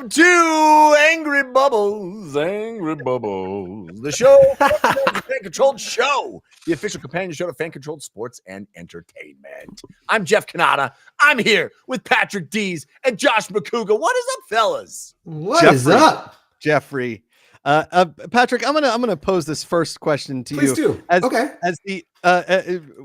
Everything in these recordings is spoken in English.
Welcome to Angry Bubbles, the show, the fan-controlled show, the official companion show to fan-controlled sports and entertainment. I'm Jeff Cannata. I'm here with Patrick Dees and Josh McCouga. What is up, fellas? What is up, Jeffrey? Patrick, I'm gonna pose this first question to Please you.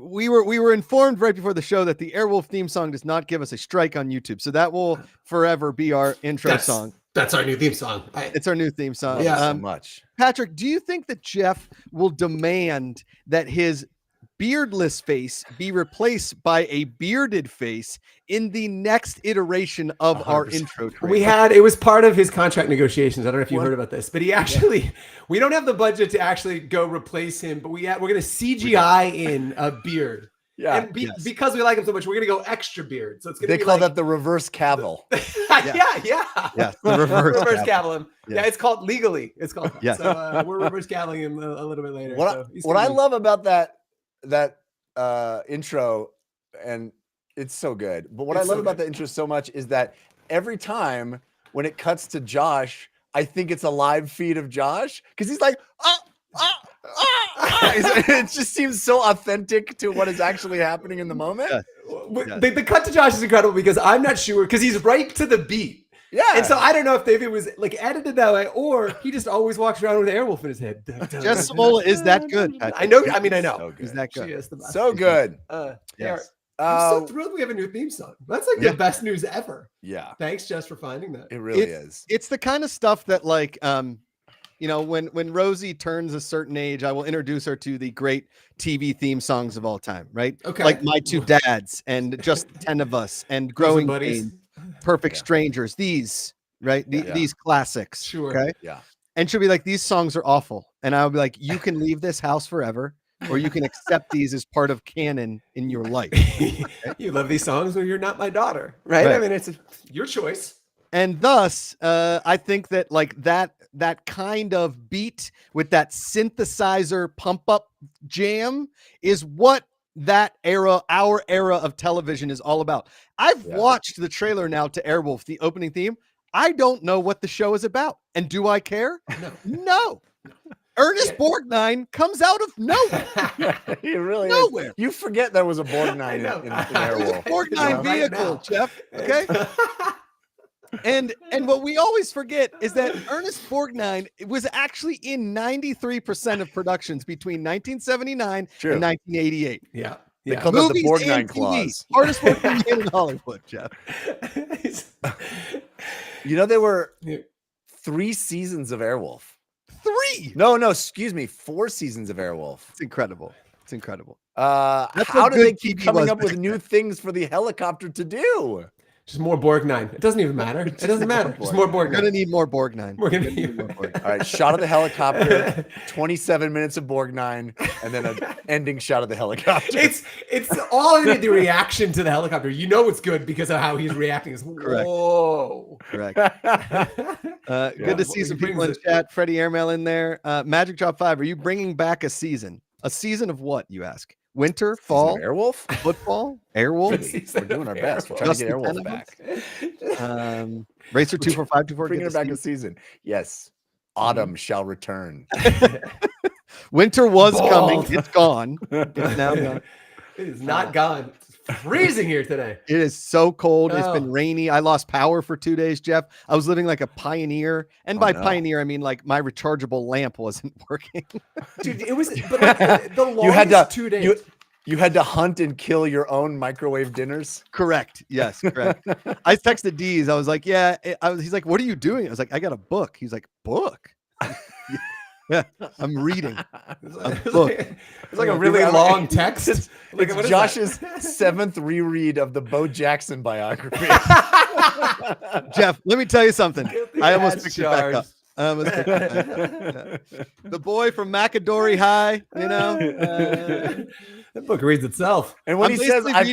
We were informed right before the show that the Airwolf theme song does not give us a strike on YouTube, so that will forever be our intro song. That's our new theme song. It's our new theme song. Yeah. So much. Patrick, do you think that Jeff will demand that his beardless face be replaced by a bearded face in the next iteration of 100%. Our intro trailer? It was part of his contract negotiations. I don't know if you heard about this, but we don't have the budget to actually go replace him, but we're going to CGI in a beard. Yeah. And because we like him so much, we're going to go extra beard. So it's going to be call that the reverse cavill. Yeah, the reverse cavill him. Yeah, it's called legally. It's called. Yeah. So we're reverse cavilling him a little bit later. What I love about that intro, and it's so good, but what I love about the intro so much is that every time when it cuts to Josh, I think it's a live feed of Josh because he's like it just seems so authentic to what is actually happening in the moment. The cut to Josh is incredible because I'm not sure because he's right to the beat. Yeah. And so I don't know if it was like edited that way or he just always walks around with Airwolf in his head. Jess Smola is that good. I know. So Is that good? She is the best. So good. Yes. I'm so thrilled we have a new theme song. That's like the best news ever. Yeah. Thanks, Jess, for finding that. It really is. It's the kind of stuff that when Rosie turns a certain age, I will introduce her to the great TV theme songs of all time, right? Okay. Like My Two Dads and Just 10 of Us and Growing Pains, Perfect Strangers, these classics. Sure. Okay. Yeah. And she'll be like, these songs are awful. And I'll be like, you can leave this house forever, or you can accept these as part of canon in your life. You love these songs or you're not my daughter, right? I mean, it's your choice. And thus, I think that that kind of beat with that synthesizer pump up jam is what our era of television is all about. I've watched the trailer now to Airwolf, the opening theme. I don't know what the show is about. And do I care? No. Ernest Borgnine comes out of nowhere. He really nowhere. Is. You forget there was a Borgnine in Airwolf. Borgnine vehicle, Jeff. Okay. And what we always forget is that Ernest Borgnine was actually in 93% of productions between 1979 and 1988. Yeah. They called it the Borgnine clause. Hardest working man in Hollywood, Jeff. There were 3 seasons of Airwolf. 3? No, excuse me, 4 seasons of Airwolf. It's incredible. How do they keep coming up with new things for the helicopter to do? Just more Borgnine. It doesn't even matter. It doesn't matter. Just more Borgnine. We're going to need more Borgnine. We're going to need more Borgnine. All right, shot of the helicopter, 27 minutes of Borgnine, and then an ending shot of the helicopter. It's all in the reaction to the helicopter. You know it's good because of how he's reacting. It's whoa. Correct. Good to see some people in chat. Freddie Airmail in there. Magic Drop 5, are you bringing back a season? A season of what, you ask? Winter, fall, Airwolf, football, Airwolf. We're doing our best. We're trying to get Airwolf back. Racer 24524. Bringing it back a season. Yes. Autumn shall return. Winter was coming. It's gone. It's now gone. It is not gone. It's freezing here today. It is so cold. It's been rainy. I lost power for 2 days, Jeff. I was living like a pioneer. And by pioneer, I mean like my rechargeable lamp wasn't working. Dude, it was the longest 2 days. You had to hunt and kill your own microwave dinners? Correct. Yes, correct. I texted Dees. I was like, he's like, what are you doing? I was like, I got a book. He's like, book? Yeah, I'm reading. It's like a really long text. It's Josh's 7th reread of the Bo Jackson biography. Jeff, let me tell you something. I almost picked it back up. The boy from Macadori High, that book reads itself. And when he says I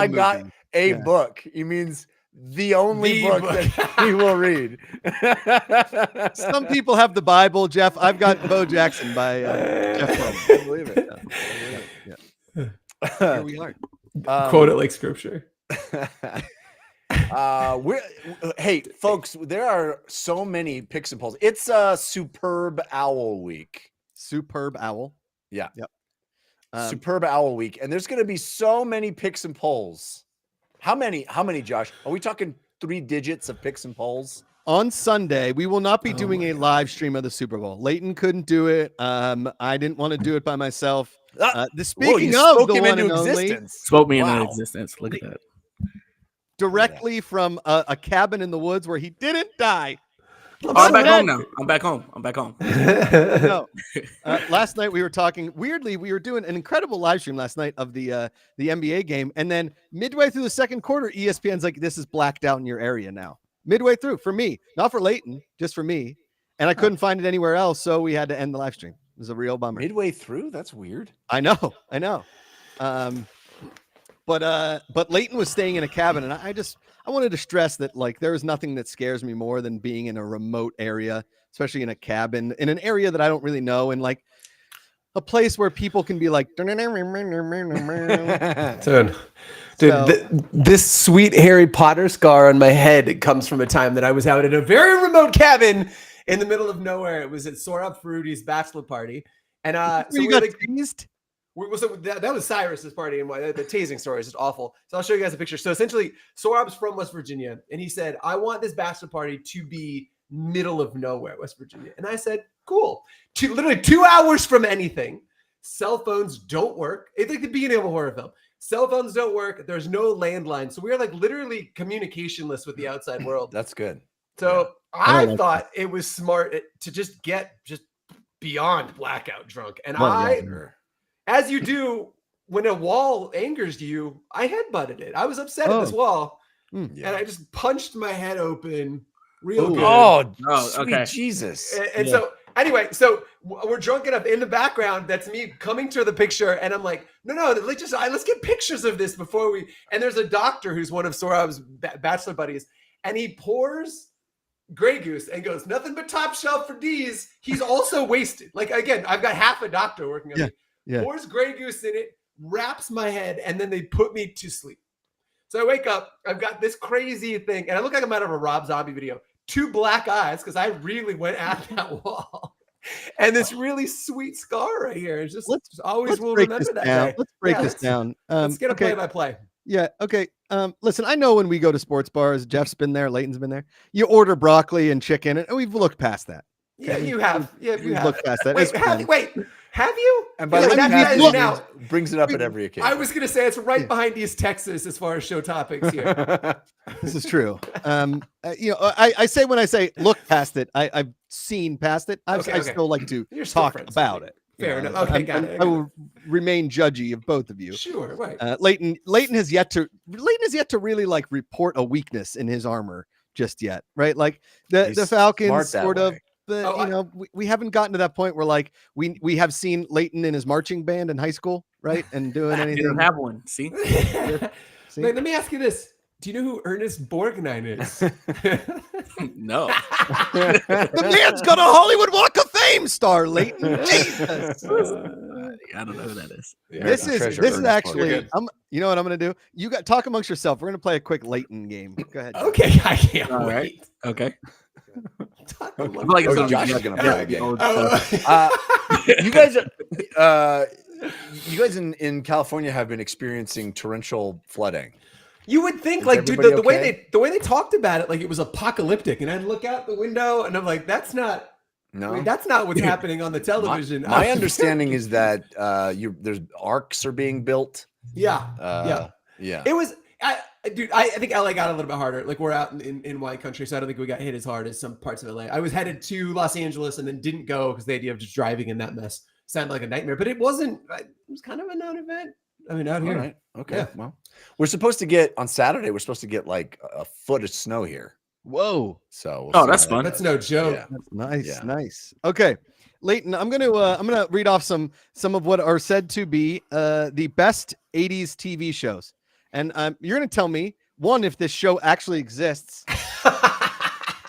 got a book, he means the only book that he will read. Some people have the Bible, Jeff. I've got Bo Jackson by Jeff. I believe it. Here we are. Quote it like scripture. Hey, folks, there are so many picks and polls. It's a superb owl week. Superb owl. Yeah. Yep. Superb owl week. And there's going to be so many picks and polls. How many, Josh? Are we talking 3 digits of picks and polls? On Sunday, we will not be doing a live stream of the Super Bowl. Leighton couldn't do it. I didn't want to do it by myself. Speaking of the one and only, spoke me into existence. Look at that. Directly from a cabin in the woods where he didn't die. Oh, I'm back home now. I'm back home. No. Last night we were talking. Weirdly, we were doing an incredible live stream last night of the NBA game, and then midway through the second quarter, ESPN's like, "This is blacked out in your area now." Midway through, for me, not for Leighton, just for me, and I couldn't find it anywhere else, so we had to end the live stream. It was a real bummer. Midway through, that's weird. I know. But Leighton was staying in a cabin, and I wanted to stress that like there is nothing that scares me more than being in a remote area, especially in a cabin, in an area that I don't really know, and like a place where people can be like, this sweet Harry Potter scar on my head comes from a time that I was out in a very remote cabin in the middle of nowhere. It was at Sohrab Farudi's bachelor party, and so you got teased. That was Cyrus's party, and the tasing story is just awful. So I'll show you guys a picture. So essentially, Sohrab's from West Virginia, and he said, "I want this bachelor party to be middle of nowhere, West Virginia." And I said, "Cool." Literally 2 hours from anything. Cell phones don't work. It's like the beginning of a horror film. Cell phones don't work. There's no landline, so we are like literally communicationless with the outside world. That's good. So I thought it was smart to just get beyond blackout drunk, and as you do when a wall angers you, I headbutted it. I was upset at this wall, and I just punched my head open real good. Oh, okay. Sweet Jesus. And so anyway, so we're drunk enough in the background. That's me coming to the picture, and I'm like, no, let's get pictures of this before we. And there's a doctor who's one of Sohrab's bachelor buddies, and he pours Grey Goose and goes, "Nothing but top shelf for D's." He's also wasted. Like again, I've got half a doctor working on me. Yeah. Pours Grey Goose in it, wraps my head, and then they put me to sleep. So I wake up, I've got this crazy thing, and I look like I'm out of a Rob Zombie video. 2 black eyes, because I really went at that wall. And this really sweet scar right here. It's just always will remember that day. Let's break this down. Let's get a play-by-play. Yeah, okay. Listen, I know when we go to sports bars, Jeff's been there, Leighton's been there. You order broccoli and chicken, and we've looked past that. Okay? Yeah, you have. Yeah, you have. Looked past that. Wait, have you? And by the way, now brings it up at every occasion. I was going to say it's right behind East Texas as far as show topics here. This is true. I say when I say look past it, I've seen past it. I still like to talk about it. Fair enough. Okay, got it. I will remain judgy of both of you. Sure, right. Leighton has yet to really like report a weakness in his armor just yet, right? Like the Falcons sort of. We haven't gotten to that point where like we have seen Leighton in his marching band in high school, right? And doing anything. Didn't have one. See? See? Wait, let me ask you this. Do you know who Ernest Borgnine is? No. The man's got a Hollywood Walk of Fame star, Leighton. Jesus. I don't know who that is. This is actually. You know what I'm going to do? You got talk amongst yourself. We're going to play a quick Leighton game. Go ahead. Okay, I can't wait. Right. Okay. I feel like Josh is going to play again. You guys in California have been experiencing torrential flooding. You would think, like, dude, the way they talked about it, like it was apocalyptic, and I'd look out the window, and I'm like, that's not. No, I mean, that's not what's happening on the television. My understanding is that there's arcs are being built. Yeah. It was, dude. I think LA got a little bit harder. Like we're out in wide country, so I don't think we got hit as hard as some parts of LA. I was headed to Los Angeles and then didn't go because the idea of just driving in that mess sounded like a nightmare. But it wasn't. It was kind of a non-event. I mean, out here. All right. Okay. Yeah. Well, we're supposed to get on Saturday. We're supposed to get like a foot of snow here. Whoa. So that's fun. That's no joke. Yeah. That's nice. Yeah. Nice. Okay. Leighton, I'm gonna read off some of what are said to be the best 80s TV shows. And you're gonna tell me one if this show actually exists.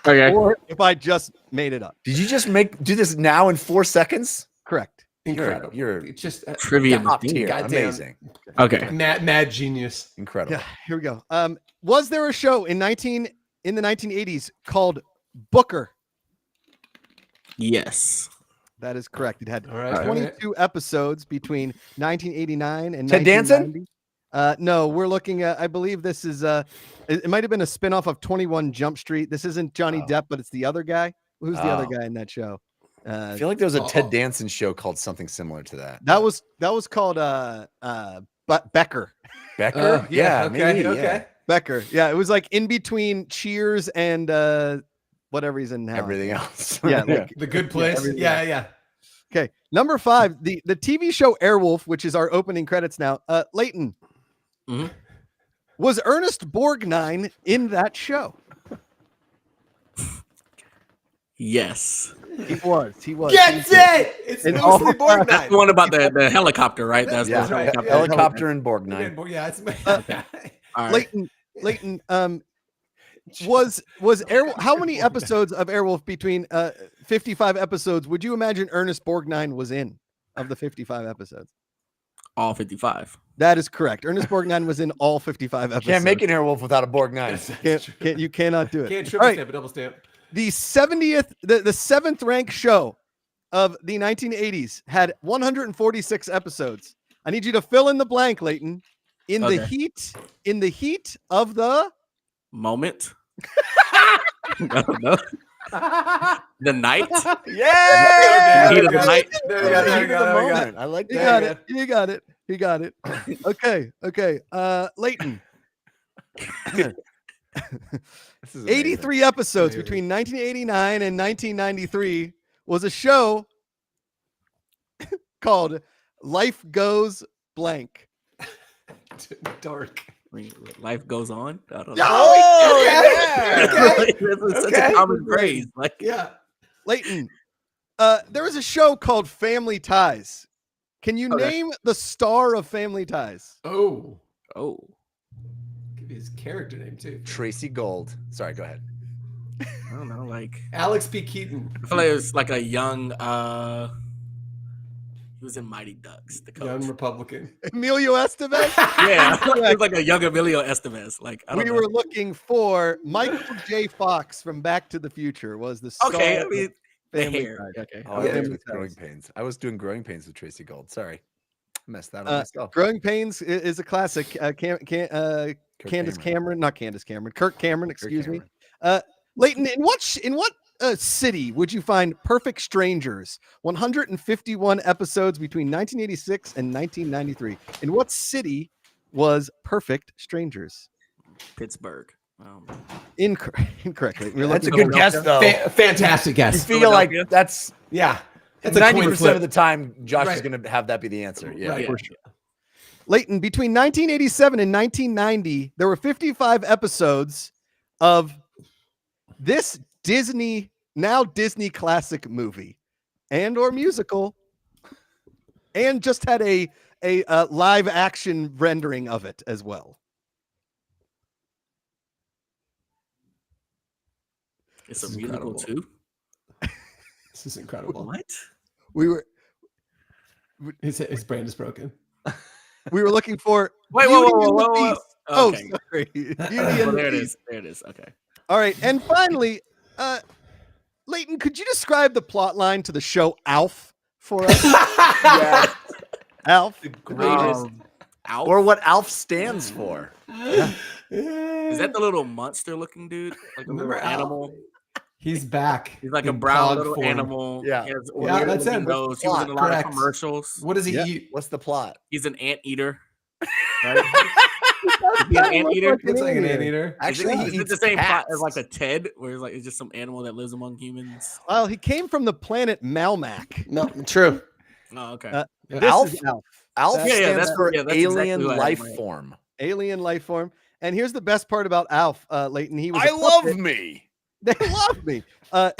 Okay. Or if I just made it up. Did you just do this now in 4 seconds? Correct. Incredible. You're just trivia top tier. Amazing. Okay. Mad genius. Incredible. Yeah, here we go. Was there a show in the 1980s called Booker? Yes. That is correct. It had All right. all right. 22 episodes between 1989 and Ted Danson? 1990. No, we're looking at, I believe this is it might have been a spinoff of 21 Jump Street. This isn't Johnny Oh. Depp, but it's the other guy. Who's the other Oh. guy in that show? I feel like there was a Oh. Ted Danson show called something similar to that. That was called Becker. Becker? Yeah. Okay. maybe, okay. Becker. Yeah, it was like in between Cheers and whatever he's in now. Everything else. Yeah, like, The Good Place. everything Yeah. Yeah. okay. Number 5, the TV show Airwolf, which is our opening credits now. Leighton. Mhm. Was Ernest Borgnine in that show? Yes. He was. Get it. It's And mostly all- Borgnine. That's the one about the helicopter, right? That's Yeah. the right. helicopter. Helicopter and Borgnine. Yeah. It's All right. Leighton, was Airwolf, how many episodes of Airwolf between 55 episodes would you imagine Ernest Borgnine was in of the 55 episodes? All 55. That is correct. Ernest Borgnine was in all 55 episodes. Can't make an Airwolf without a Borgnine. You cannot do it. Can't All triple right. stamp a double stamp. The 70th, the 7th ranked show of the 1980s had 146 episodes. I need you to fill in the blank, Leighton. In the heat of the Moment. No, no. The night. Yeah. Heat of the night. There we go. There we go. There we go. Moment. I like You that. got it. You got it. You got it. Okay. Leighton. This is amazing. 83 episodes Amazing. between 1989 and 1993 was a show called Life Goes Blank. Dark. Life goes on. I don't know. Oh, yeah. yeah. That's such Okay. a common phrase. Like, Yeah. Leighton, there was a show called Family Ties. Can you Okay. name the star of Family Ties? Oh. oh, Give me his character name too. Tracy Gold. Sorry, go ahead. I don't know. Like, Alex P. Keaton. I feel like it was like a young. He was in Mighty Ducks. The coach. Young Republican. Emilio Estevez? Yeah, it was like a young Emilio Estevez. Like, I don't We know. were looking for Michael J. Fox from Back to the Future was the star Okay, I of mean, the Family hair. Ties. Okay. Oh, I Yeah. was with Growing Pains. I was doing Growing Pains with Tracy Gold. Sorry. I messed that up myself. Growing Pains is a classic. Kurt Candace Cameron, not Candace Cameron, Kirk Cameron, Kurt excuse me. Cameron. Leighton, in what city would you find Perfect Strangers? 151 episodes between 1986 and 1993. In what city was Perfect Strangers? Pittsburgh. Incorrectly. We're That's a looking good for- guess, though. Fantastic You guess. feel like Philadelphia? that's Yeah. It's a 90% coin flip. of the time, Josh is Right. going to have that be the answer. Yeah. Right. For sure. Leighton, between 1987 and 1990, there were 55 episodes of this Disney classic movie and or musical, and just had a live action rendering of it as well. It's This a is musical incredible. too. This is incredible. What? We were His brain is broken. looking for Wait, Beauty whoa, and the whoa, whoa. Beast. Oh, Okay. sorry. Beauty and Well, the there it Beast. is. There it is. Okay. All right, and finally, Leighton, could you describe the plot line to the show Alf for us? Yeah. Alf. Greatest. Alf? Or what ALF stands for. Is that the little monster-looking dude? Like a Remember little Alf? animal. He's back. He's like a in brown cog little form. animal. Yeah. He has Yeah, weird that's looking him. nose. He was in a lot Correct. of commercials. What does he Yeah. eat? What's the plot? He's an anteater. Right? Is he an anteater? Looks like an anteater. Actually, is he it the eats same plot cats. as like a Ted, where it's like it's just some animal that lives among humans? Well, he came from the planet Malmac. No, true. Oh, okay. This Alf? is Alf, ALF Yeah, yeah, stands that's- for yeah, that's exactly alien who I had in life mind. form. alien life form. And here's the best part about Alf, Leighton. He was. I a love puppet. me. They love me.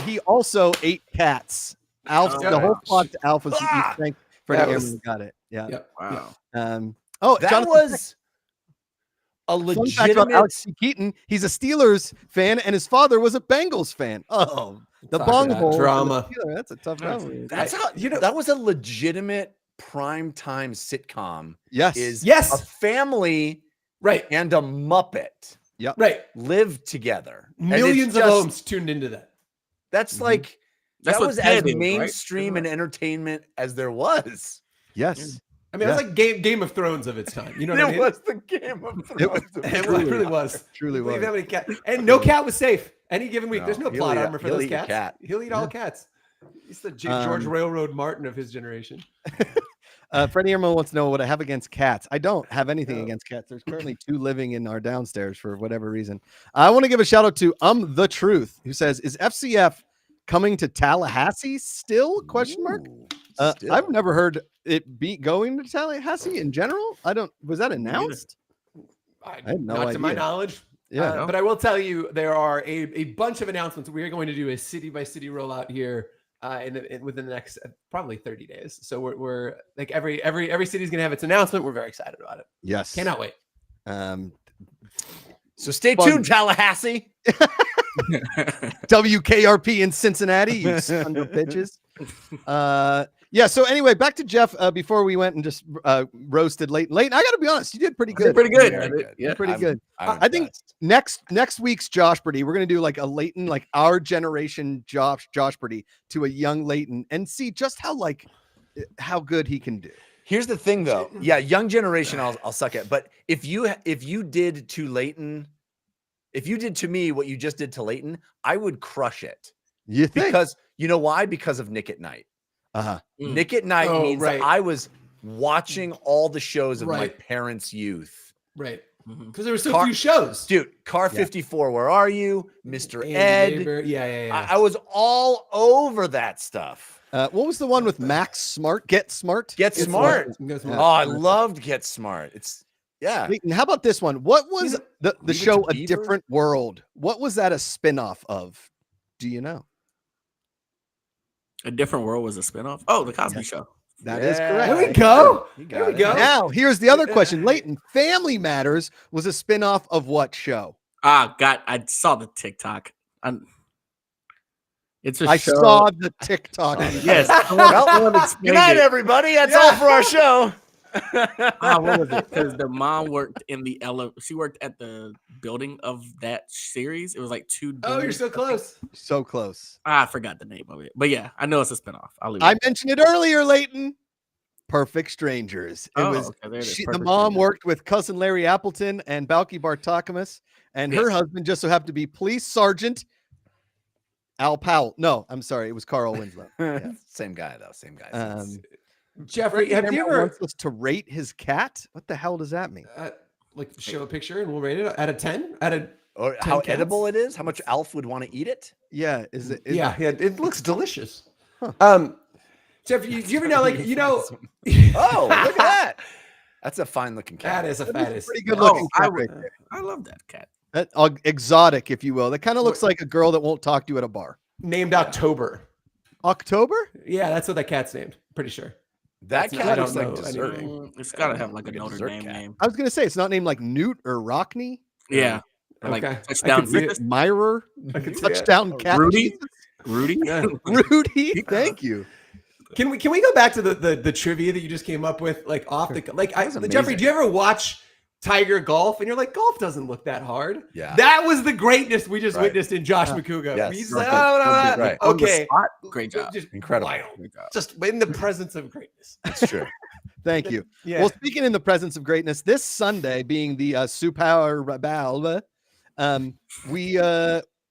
He also ate cats. Alf. Oh, the whole gosh. plot to Alf was to Ah! eat. Thank for That the was- airman who got it. Yeah. Yep. Wow. Oh, That Jonathan, was a fun fact about legitimate. Alex C. Keaton. He's a Steelers fan, and his father was a Bengals fan. Oh, the Talk bong about hole. and the drama. Steeler, that's a tough That's- rivalry. That's how that was a legitimate primetime sitcom Yes. is a Yes. family Right. and a Muppet Right. live together. And it's Millions of just- homes tuned into that. That's Mhm. like That's that what was as Ted is, right? mainstream and entertainment as there was. Yes. I mean, it was like Game of Thrones of its time. You know what I It mean? was the Game of Thrones. It really was. Truly Believe was. how many cat and no cat was safe any given week. No, There's no he'll plot eat- armor for he'll those eat your cats. cat. He'll eat all cats. He's the George Railroad Martin of his generation. Freddie Irma wants to know what I have against cats. I don't have anything No. against cats. There's currently 2 living in our downstairs for whatever reason. I want to give a shout out to The Truth, who says, "Is FCF coming to Tallahassee still?" Question mark. Ooh, I've still. never heard it be going to Tallahassee in general. I don't. Was that announced? I had no not to my idea. knowledge. Yeah. But I will tell you, there are a bunch of announcements. We are going to do a city by city rollout here within the next probably 30 days. So we're like every city is going to have its announcement. We're very excited about it. Yes. Cannot wait. So stay Fun. tuned, Tallahassee. WKRP in Cincinnati, you son of bitches. Yeah. So anyway, back to Jeff. Before we went and just roasted Leighton. Leighton, I got to be honest, you did pretty good. Pretty good. Very good. Yeah. Pretty good. I'm I think impressed. next week's Josh Purdy, we're gonna do like a Leighton, like our generation Josh Purdy to a young Leighton, and see just how good he can do. Here's the thing, though. Yeah, young generation, I'll suck at. But if you did to Leighton, if you did to me what you just did to Leighton, I would crush it. You think? Because you know why? Because of Nick at Night. Uh-huh. Mm. Nick at Night Oh, means right. that I was watching all the shows of my Right. parents' youth. Right. Mhm. Because there were so Car- few shows. Dude, Car Yeah. 54, Where Are You? Mr. Andy Ed. Weber. Yeah. I was all over that stuff. What was the one with Max Smart? Get Smart. Get Smart. Get Yeah. Oh, I loved Get Smart. It's yeah. Leighton, how about this one? What was the Leave It show to A Beaver? Different World? What was that a spin-off of? Do you know? A Different World was a spinoff. Oh, the Cosby Show. That is Yeah. correct. There we go. You There got we it. go. Now, here's the other question. Leighton, Family Matters was a spin-off of what show? I saw the TikTok. It's a I show. saw the TikTok. Yes. Well, Someone explained Good night, it. everybody. That's all for our show. What was it? Because the mom worked in the she worked at the building of that series. It was like 2 Oh, you're dudes. so close. So close. I forgot the name of it, but yeah, I know it's a spinoff. I'll leave it. I mentioned it earlier, Leighton. Perfect Strangers. It Oh, was okay, there it is. the Perfect mom Strangers. worked with cousin Larry Appleton and Balky Bartakamus, and her Yes. husband just so happened to be Police Sergeant Al Powell. No, I'm sorry, it was Carl Winslow. Yeah. Same guy, though. Same guy. Jeffrey, have you Cameron ever wants us to rate his cat? What the hell does that mean? like show a picture and we'll rate it out of 10? Out of Or 10 how cats? edible it is? How much Alf would want to eat it? Yeah, is it? yeah, it looks delicious. Huh. Jeff, do you ever know, like, Oh, look at that. That's a fine looking cat. that is a That is fattest. pretty good looking I cat would- right there. I love that cat. That, exotic, if you will. That kind of looks like a girl that won't talk to you at a bar. Named October. October? Yeah, that's what that cat's named. Pretty sure. That That's- I cat don't looks like know dessert. anything. It's got to have like a Like a Notre dessert Dame cat. name. I was gonna say it's not named like Newt or Rockney. Yeah. Or like Okay. I touchdown could see it. breakfast. Myra, I could see it. touchdown cat. Rudy? Jesus. Rudy. Rudy, thank you. Can we go back to the trivia that you just came up with, like off the like? That was Jeffrey, amazing. do you ever watch Tiger Golf? And you're like, golf doesn't look that hard. Yeah. That was the greatness we just Right. witnessed in Josh McCouga. Yes. We just Right. like, oh, no, Right. On the okay, spot? Great job. Just Incredible. wild. Great job. Just in the presence of greatness. It's true. Thank you. Yeah. Well, speaking in the presence of greatness, this Sunday being the Super Bowl,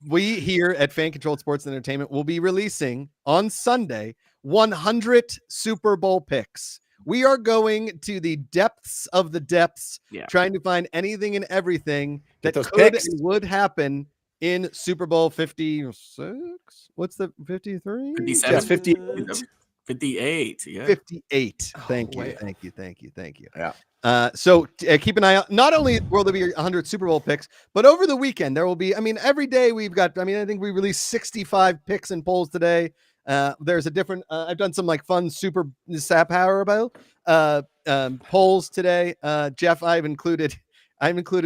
we here at Fan Controlled Sports and Entertainment will be releasing on Sunday 100 Super Bowl picks. We are going to the depths of the depths, Yeah. trying to find anything and everything Get that those could picks. and would happen in Super Bowl 56. What's the 53? 57. Yes, 50. 58. Yeah. 58. Oh, Thank you. wait. Thank you. Yeah. So keep an eye out. Not only will there be 100 Super Bowl picks, but over the weekend there will be. I mean, every day we've got. I mean, I think we released 65 picks and polls today. There's a different. I've done some like fun Super Sap Power about polls today. Jeff, I've included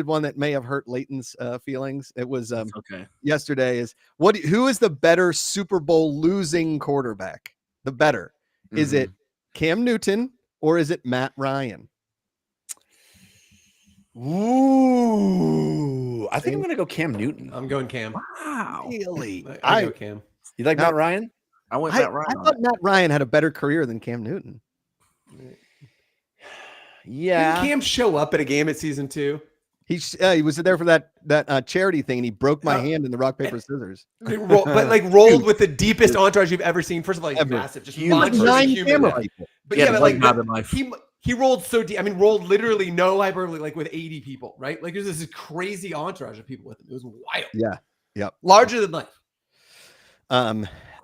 one that may have hurt Leighton's feelings. It was Okay. yesterday. Is who is the better Super Bowl losing quarterback? The better. Is Mm-hmm. it Cam Newton or is it Matt Ryan? Ooh, I think I'm gonna go Cam Newton. I'm going Cam. Wow. Really? I go Cam. You like Now- Matt Ryan? I went I Matt Ryan. thought Matt Ryan had a better career than Cam Newton. Yeah. Didn't Cam show up at a game at season 2? He was there for that charity thing, and he broke my hand in the rock paper scissors. But like rolled with the deepest entourage you've ever seen. First of all, he's Ever. massive, just Human. monsters of 9 human. camera people. But Yeah, yeah, but like like not in life. he rolled so deep. I mean, rolled literally no hyperbole, like with 80 people, right? Like there's this crazy entourage of people with him. It was wild. Yeah. Yep. Larger than life.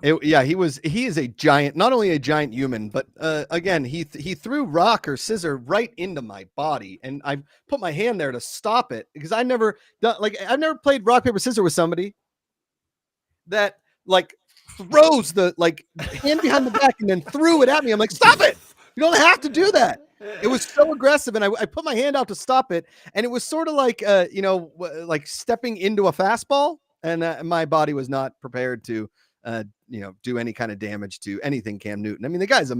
He is a giant, not only a giant human, but again, he threw rock or scissor right into my body, and I put my hand there to stop it because I've never played rock paper scissors with somebody that like throws the like hand behind the back and then threw it at me. I'm like, stop it! You don't have to do that. It was so aggressive, and I put my hand out to stop it, and it was sort of like like stepping into a fastball, and my body was not prepared to do any kind of damage to anything Cam Newton. I mean, the guy's a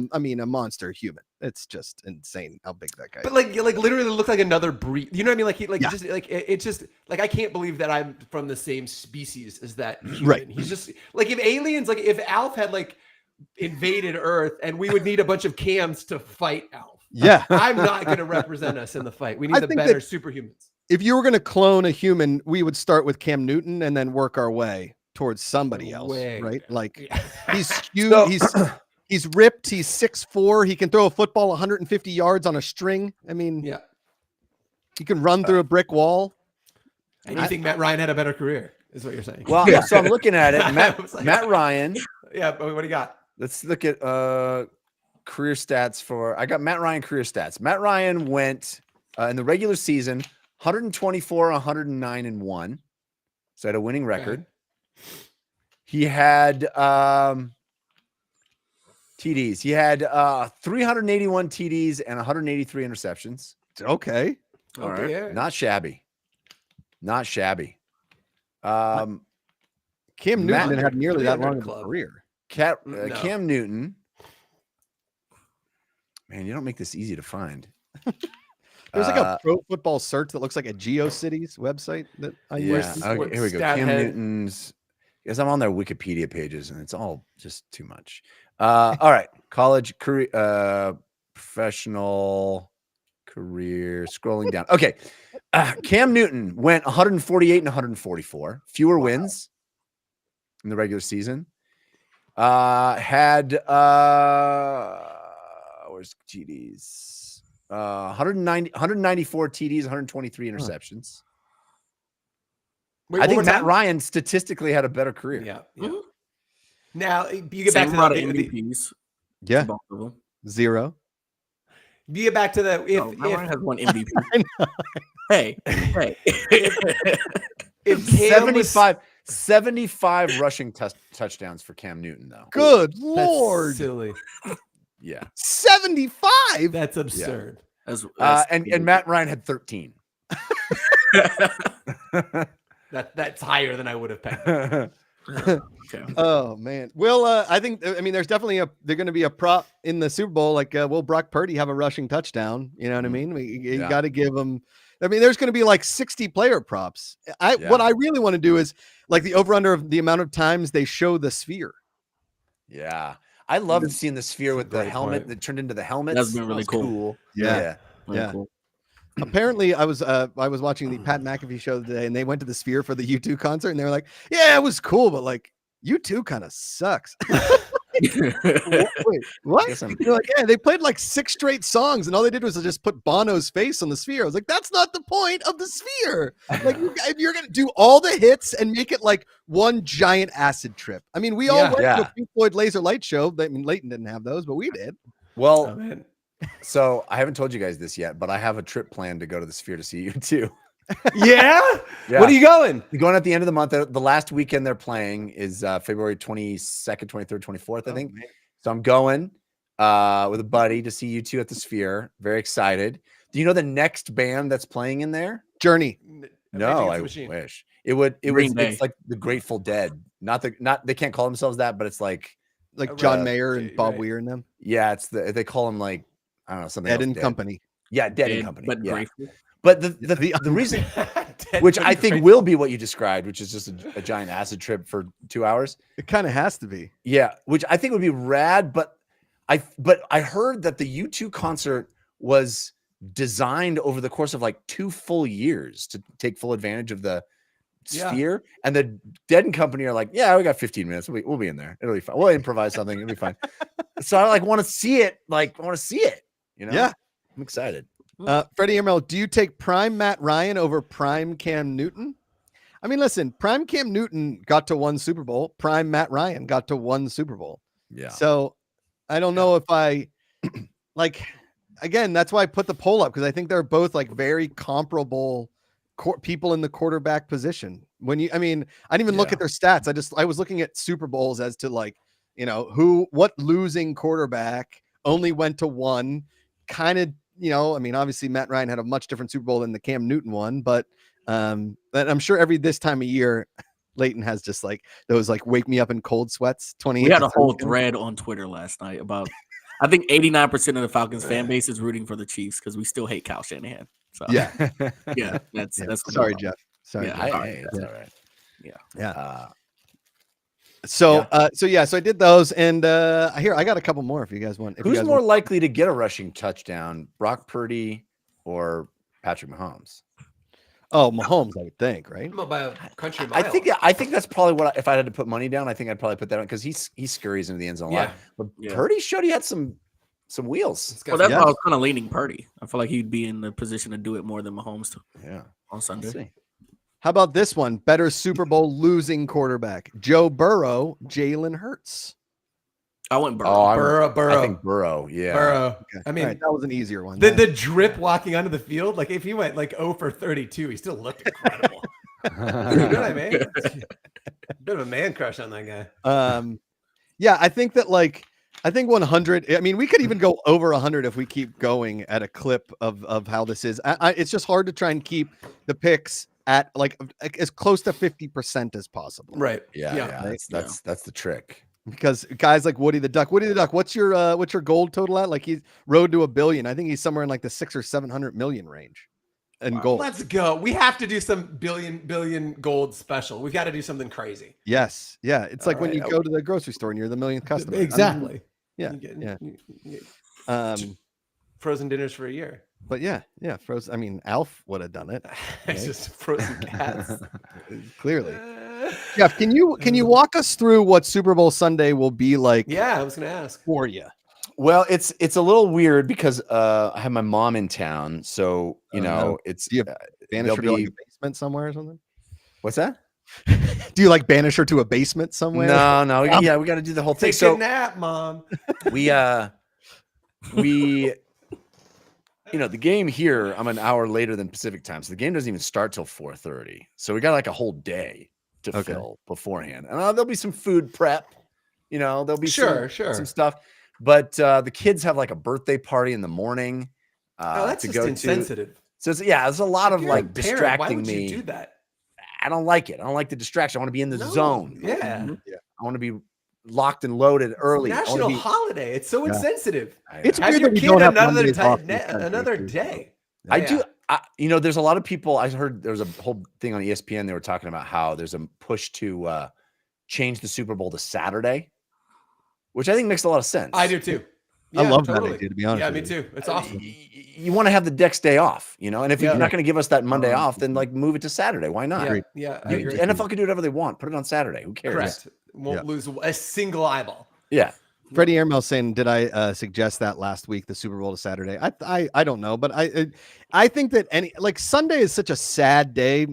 monster human. It's just insane how big that guy is. But like literally looked like another breed. You know what I mean? Like Yeah. just like it's just like I can't believe that I'm from the same species as that human. Right. He's just like if Alf had like invaded Earth and we would need a bunch of Cams to fight Alf. Yeah. I'm not going to represent us in the fight. We I need the think better that- superhumans. If you were going to clone a human, we would start with Cam Newton and then work our way towards somebody else, Way. right? Like Yeah. he's huge, So- he's ripped, he's 6'4", he can throw a football 150 yards on a string. I mean, Yeah. he can run through a brick wall. And you think Matt Ryan had a better career, is what you're saying. Well, so I'm looking at it. I was like- Matt Ryan. Yeah, but what do you got? Let's look at career stats for. I got Matt Ryan career stats. Matt Ryan went in the regular season 124, 109, and 1. So had a winning record. He had TDs. He had 381 TDs and 183 interceptions. Okay. All right. Yeah. Not shabby. Not shabby. Cam Matt- Newton didn't have nearly that 300 long of a club. career. No. Cam Newton. Man, you don't make this easy to find. There's like a pro football search that looks like a GeoCities website that I Yeah. use. Okay, here we go. Stat Cam head. Newton's. Because I'm on their Wikipedia pages and it's all just too much. All right. College career, professional career. Scrolling down. Okay. Cam Newton went 148 and 144. Fewer wins in the regular season. Had where's TDs? 194 TDs, 123 interceptions. Wait, I one think more Matt time? Ryan statistically had a better career. Yeah. Mhm. Now you get back Same to amount of the, MVPs. Yeah. Both of them. 0. you get back to the Oh, Matt Ryan has one MVP. I know. Hey. if Cam was- 75 rushing touchdowns for Cam Newton, though. Good that's Lord. silly. Yeah. 75. That's absurd. And Matt Ryan had 13. That's higher than I would have pegged. Okay. Oh man. Well, I think there's definitely they're going to be a prop in the Super Bowl. Like, will Brock Purdy have a rushing touchdown? You know what I mean? You Yeah. got to give him. I mean, there's going to be like 60 player props. Yeah. What I really want to do is like the over under of the amount of times they show the sphere. Yeah. I loved seeing the sphere with the great helmet point. that turned into the helmet. That's been really cool. Yeah. Very Yeah. cool. Apparently, I was watching the Pat McAfee show today, and they went to the Sphere for the U2 concert, and they were like, "Yeah, it was cool, but like U2 kind of sucks." Wait, what? Guess I'm- They're like, yeah, they played like 6 straight songs, and all they did was just put Bono's face on the Sphere. I was like, that's not the point of the Sphere. Like, if you're gonna do all the hits and make it like one giant acid trip. I mean, we all Yeah. went to Yeah. a Pink Floyd laser light show. I mean, Leighton didn't have those, but we did. Well, Oh, man. so I haven't told you guys this yet, but I have a trip planned to go to the Sphere to see you too. Yeah? Yeah. What are you going? You're going at the end of the month. The last weekend they're playing is February 22nd, 23rd, 24th, I think. So I'm going with a buddy to see you two at the Sphere. Very excited. Do you know the next band that's playing in there? Journey. No, I Machine. wish it would. Green Day. It's like the Grateful Dead. Not they can't call themselves that, but it's like Like John Uh, Mayer and Bob right. Weir and them. yeah, they call them like I don't know, something Dead else. and Company. Yeah, Dead and Dead, Company. but yeah. grateful. But the reason, which I think will be what you described, which is just a giant acid trip for 2 hours. It kind of has to be. Yeah, which I think would be rad. But I heard that the U2 concert was designed over the course of like 2 full years to take full advantage of the sphere. And the Dead and Company are like, yeah, we got 15 minutes. We'll be in there. It'll be fine. We'll improvise something. It'll be fine. So I like want to see it. Like I want to see it. You know? Yeah. I'm excited. Freddie Emerald, do you take prime Matt Ryan over prime Cam Newton? I mean, listen, prime Cam Newton got to 1 Super Bowl. Prime Matt Ryan got to 1 Super Bowl. Yeah. So I don't know if I like, again, that's why I put the poll up, because I think they're both like very comparable people in the quarterback position. I didn't even look at their stats. I was looking at Super Bowls as to like, you know, what losing quarterback only went to 1 kind of, you know, I mean, obviously Matt Ryan had a much different Super Bowl than the Cam Newton one, but I'm sure this time of year, Leighton has just like those like wake me up in cold sweats. 28. We had a whole thread on Twitter last night about, I think 89% of the Falcons fan base is rooting for the Chiefs because we still hate Kyle Shanahan. So Yeah. yeah, that's Sorry, Jeff. Sorry. Yeah, Jeff. it's all right. Yeah. So I did those, and here I got a couple more if you guys want. Who's more likely to get a rushing touchdown, Brock Purdy or Patrick Mahomes? Oh, Mahomes, I would think, right? By a country mile. I think that's probably what if I had to put money down, I think I'd probably put that on because he scurries into the end zone a lot. But Purdy showed he had some wheels. Well, that's why I was kind of leaning Purdy. I feel like he'd be in the position to do it more than Mahomes on Sunday. How about this one? Better Super Bowl losing quarterback: Joe Burrow, Jalen Hurts. I went Burrow. Burrow. I think Burrow. Yeah. Burrow. Okay. I mean, that was an easier one. The drip walking onto the field, like if he went like 0 for 32, he still looked incredible. You know what I mean? Bit of a man crush on that guy. Yeah, I think that I think 100. I mean, we could even go over 100 if we keep going at a clip of how this is. It's just hard to try and keep the picks at like as close to 50% as possible. Right. Yeah. That's the trick. Because guys like Woody the Duck, what's your gold total at? Like he's road to $1 billion. I think he's somewhere in like the 600 or 700 million range in gold. Let's go. We have to do some billion gold special. We've got to do something crazy. Yes. Yeah. It's like when you go to the grocery store and you're the millionth customer. Exactly. Yeah. Frozen dinners for a year. But yeah. Frozen. I mean, Alf would have done it. It's just frozen cats. Clearly. Jeff, can you walk us through what Super Bowl Sunday will be like? Yeah, I was going to ask for you. Well, it's a little weird because I have my mom in town, so it's. Do you banish her to like a basement somewhere or something? What's that? Do you like banish her to a basement somewhere? No. Yeah, we got to do the whole thing. Take a nap, Mom. We the game here, I'm an hour later than Pacific time, so the game doesn't even start till 4:30. So we got like a whole day to fill beforehand, and there'll be some food prep. There'll be some stuff. But the kids have like a birthday party in the morning. That's just insensitive. So there's a lot of like distracting why would me. You do that? I don't like it. I don't like the distraction. I want to be in the zone. Yeah. I want to be locked and loaded early. It's a national holiday. It's so insensitive. It's have weird your that we kid don't have another day. I do. There's a lot of people. I heard there was a whole thing on ESPN. They were talking about how there's a push to change the Super Bowl to Saturday, which I think makes a lot of sense. I do too. I love that idea, to be honest. Yeah, me too. It's awesome. You want to have the next day off, and if you're not going to give us that Monday off, then like move it to Saturday. Why not? Yeah. NFL can do whatever they want. Put it on Saturday. Who cares? Correct. Won't lose a single eyeball. Yeah. Freddie Airmail saying, did I suggest that last week, the Super Bowl to Saturday? I don't know, but I think that Sunday is such a sad day.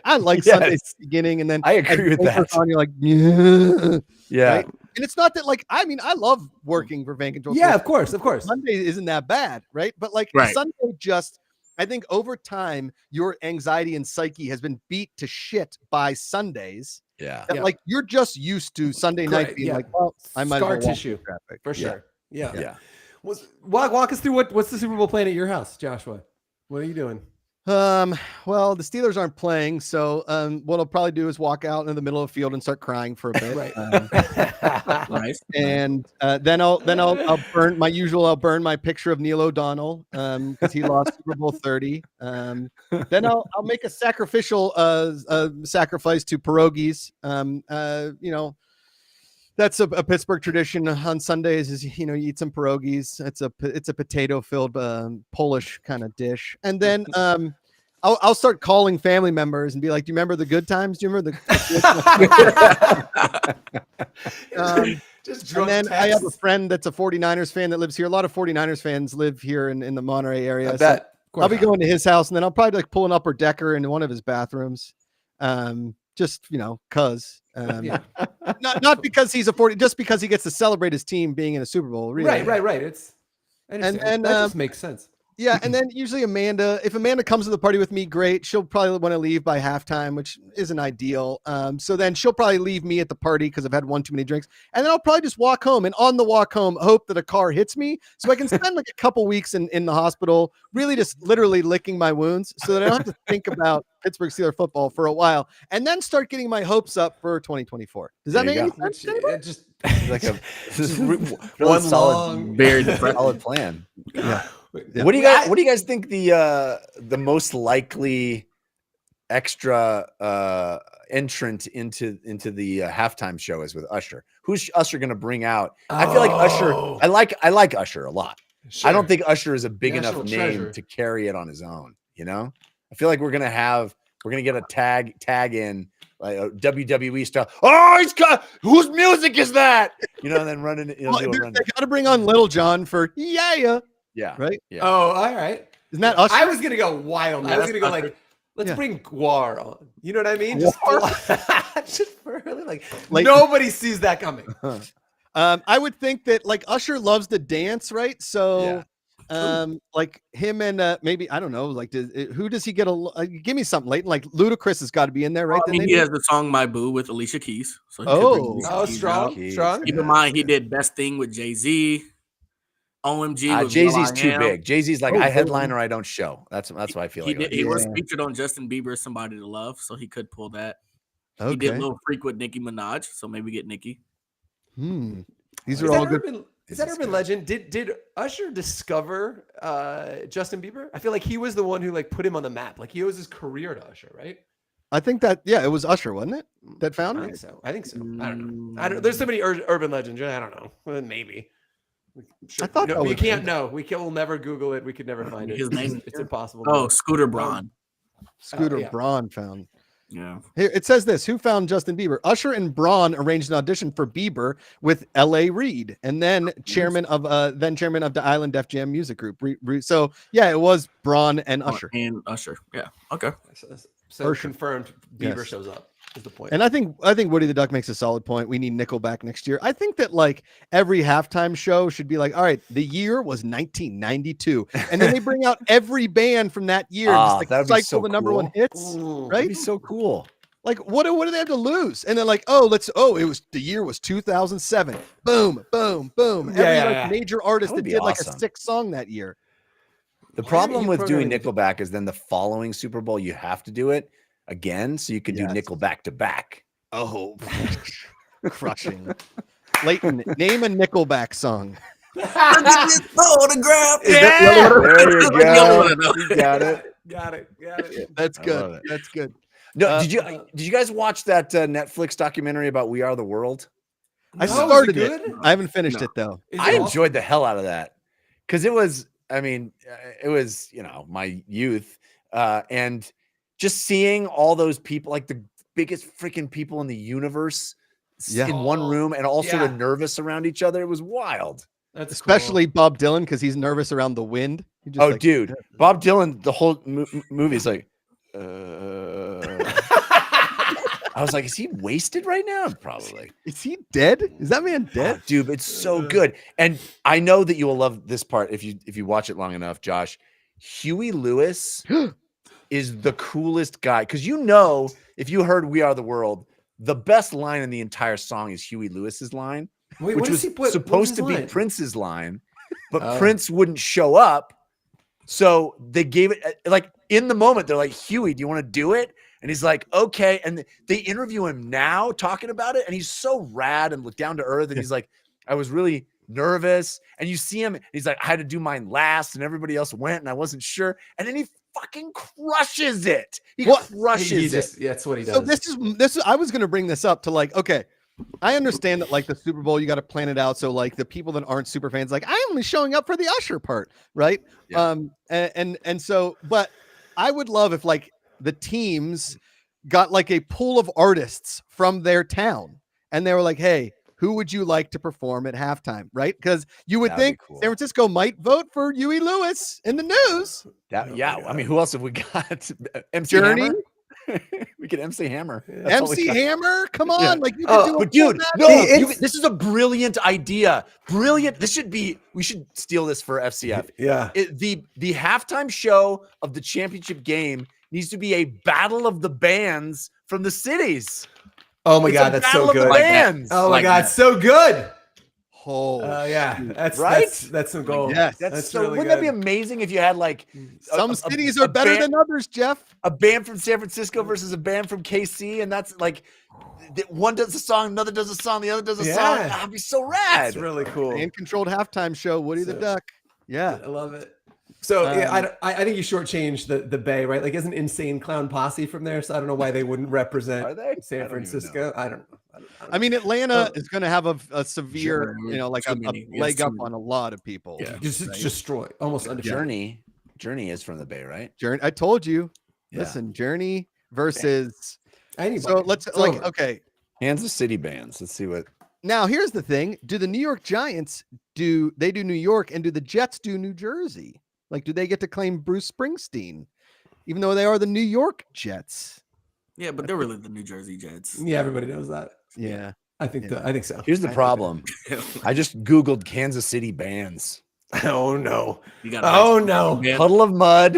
I like Sunday's beginning, and then I agree with that. On, you're like, yeah. Right? And it's not that I love working for Fan Control. Yeah, of course. Sunday isn't that bad, right? But Sunday I think over time, your anxiety and psyche has been beat to shit by Sundays. Yeah. That, you're just used to Sunday night being like, well, I might scar as well tissue traffic. for sure. Yeah. Yeah. Walk us through what's the Super Bowl plan at your house, Joshua? What are you doing? Well, the Steelers aren't playing, so what I'll probably do is walk out in the middle of the field and start crying for a bit. Right. Nice. And then I'll burn my usual. I'll burn my picture of Neil O'Donnell because he lost Super Bowl 30. Then I'll make a sacrificial sacrifice to pierogies. You know, that's a Pittsburgh tradition on Sundays. Is you eat some pierogies. It's a potato filled Polish kind of dish, and then I'll start calling family members and be like, "Do you remember the good times? Do you remember the?" Just drunk And then I have a texts. friend that's a 49ers fan that lives here. A lot of 49ers fans live here in the Monterey area. I So bet. I'll be going to his house, and then I'll probably like pull an upper decker into one of his bathrooms. Just cause Yeah. not because he's a 40, just because he gets to celebrate his team being in a Super Bowl. Really. Right. It's I understand. then, that just makes sense. Yeah, and then usually if Amanda comes to the party with me, great. She'll probably want to leave by halftime, which isn't ideal. So then she'll probably leave me at the party because I've had one too many drinks, and then I'll probably just walk home. And on the walk home, hope that a car hits me, so I can spend like a couple weeks in the hospital, really just literally licking my wounds, so that I don't have to think about Pittsburgh Steelers football for a while, and then start getting my hopes up for 2024. Does that There make you any go. sense? to anybody? It just Like a really one solid, long- Very depressing. solid plan. Yeah. What do you guys think the most likely extra entrant into the halftime show is with Usher? Who's Usher going to bring out? I feel like Usher. Oh. I like Usher a lot. I don't Sure. think Usher is a big National enough name treasure. to carry it on his own. I feel like we're gonna get a tag in like a WWE style. Oh, he's got whose music is that? And then running. Well, they got to bring on Little John for yeah, Yeah. right? Yeah. Oh, all right. Isn't that Usher? I was gonna go wild. I was gonna go that's like, let's Yeah. bring Guar on. You know what I mean? Just for really like nobody sees that coming. I would think that like Usher loves to dance, right? So, like him and maybe I don't know, like who does he get give me something, Leighton? Like Ludacris has got to be in there, right? I mean, he has the song "My Boo" with Alicia Keys. So he could bring Oh. Alicia Oh, Keys strong, out. Keys. strong. Keep in mind, he did "Best Thing" with Jay-Z. OMG. with Jay-Z's Will.i.am. too big. Jay-Z's like Oh, I really? headline or I don't show. That's what I feel He like. did. He was Yeah. featured on Justin Bieber's "Somebody to Love," so he could pull that. He Okay. did Lil Freak with Nicki Minaj, so maybe get Nicki. These Is are that all good. urban? Is This that is urban good. legend? Did Usher discover Justin Bieber? I feel like he was the one who like put him on the map. Like he owes his career to Usher, right? I think that it was Usher, wasn't it? That found I it. think so. I don't know. There's so many urban legends. I don't know. Well, maybe. I thought that we was- can't know. We'll never Google it. We could never find it. His name- It's impossible. to Oh, know. Scooter Braun. Scooter yeah. Braun found. Yeah. Here it says this: Who found Justin Bieber? Usher and Braun arranged an audition for Bieber with L.A. Reid, and then chairman of the Island Def Jam Music Group. So yeah, it was Braun and Usher. And Usher. Yeah. Okay. So For sure. confirmed. Bieber Yes. shows up. Is the point? And I think Woody the Duck makes a solid point. We need Nickelback next year. I think that like every halftime show should be like, all right, the year was 1992, and then they bring out every band from that year, and just that would like be so cycle the number one cool. hits. Ooh. Right? That'd be so cool. Like what do they have to lose? And then like, it was the year was 2007. Boom, boom, boom. Every Yeah. major artist That that would be did like a awesome. sick song that year. The Why aren't problem you with doing programming to do- Nickelback is then the following Super Bowl you have to do it again, so you could Yes. do Nickelback to back. Oh, crushing. Leighton, name a Nickelback song. Photograph. Yeah, there you Like, go. you know. You got it. Got it. That's I love good. it. That's good. No, Uh, did you guys watch that Netflix documentary about We Are the World? I No, is it started it. good? I haven't finished No. it though. Is I it awesome? enjoyed the hell out of that because it was my youth, and just seeing all those people, like the biggest freaking people in the universe, Yeah. in one room, and all sort of Yeah. nervous around each other. It was wild. That's Especially Bob Dylan because he's nervous around the wind. He just Oh, like- dude, Bob Dylan, the whole movie is like, I was like, is he wasted right now? Probably. Is he dead? Is that man Oh, dead? dude, it's so good. And I know that you will love this part if you watch it long enough, Josh. Huey Lewis is the coolest guy because if you heard "We Are the World," the best line in the entire song is Huey Lewis's line, Wait, which what was does he put? supposed to be Prince's line, but Prince wouldn't show up. So they gave it like in the moment. They're like, Huey, do you want to do it? And he's like, okay. And they interview him now talking about it. And he's so rad and look down to earth. And he's like, I was really nervous. And you see him, he's like, I had to do mine last and everybody else went and I wasn't sure. And then he fucking crushes it. He crushes it. That's what he does. So this is I was going to bring this up to like, okay, I understand that like the Super Bowl, you got to plan it out. So like the people that aren't super fans, like I'm only showing up for the Usher part. Right. Yeah. And so, but I would love if like the teams got like a pool of artists from their town and they were like, hey, who would you like to perform at halftime? Right. Because you would That'd think be cool. San Francisco might vote for Huey Lewis in the news. Yeah. I mean, who else have we got? MC Journey? Hammer? We could MC Hammer. MC Hammer. Come on. Yeah. Like you can do But a dude, full no, match. this is a brilliant idea. Brilliant. We should steal this for FCF. Yeah. The halftime show of the championship game needs to be a battle of the bands from the cities. Oh my It's God, a that's so battle of the good. bands. Oh my Like God, that. so good. Oh, Yeah, that's Right? That's some gold. Yes. That's so. really wouldn't that be good. amazing if you had like some cities are better than others, Jeff. a band from San Francisco versus a band from KC, and that's like one does a song, another does a song, the other does a song. Yeah. That'd be so rad. That's really cool. And controlled halftime show, Woody the So- Duck. Yeah. I love it. So yeah, I think you shortchanged the Bay, right? Like, isn't Insane Clown Posse from there? So I don't know why they wouldn't represent Are they? I San don't even Francisco. I don't know. I mean, Atlanta is going to have a severe, Sure. you know, like Too a many. Yes, leg too up many. on a lot of people. Yeah. Just destroy, almost undefeated. Journey is from the Bay, right? Journey. I told you. Yeah. Listen, Journey versus. Anybody. So let's It's like over. okay. Kansas City bands. Let's see what. Now here's the thing: do the New York Giants do New York, and do the Jets do New Jersey? Like, do they get to claim Bruce Springsteen, even though they are the New York Jets? Yeah, but they're really the New Jersey Jets. Yeah, everybody knows that. Yeah. I think I think so. Here's the I think problem. I just Googled Kansas City bands. that- Oh no. You got Oh no. Puddle of Mud,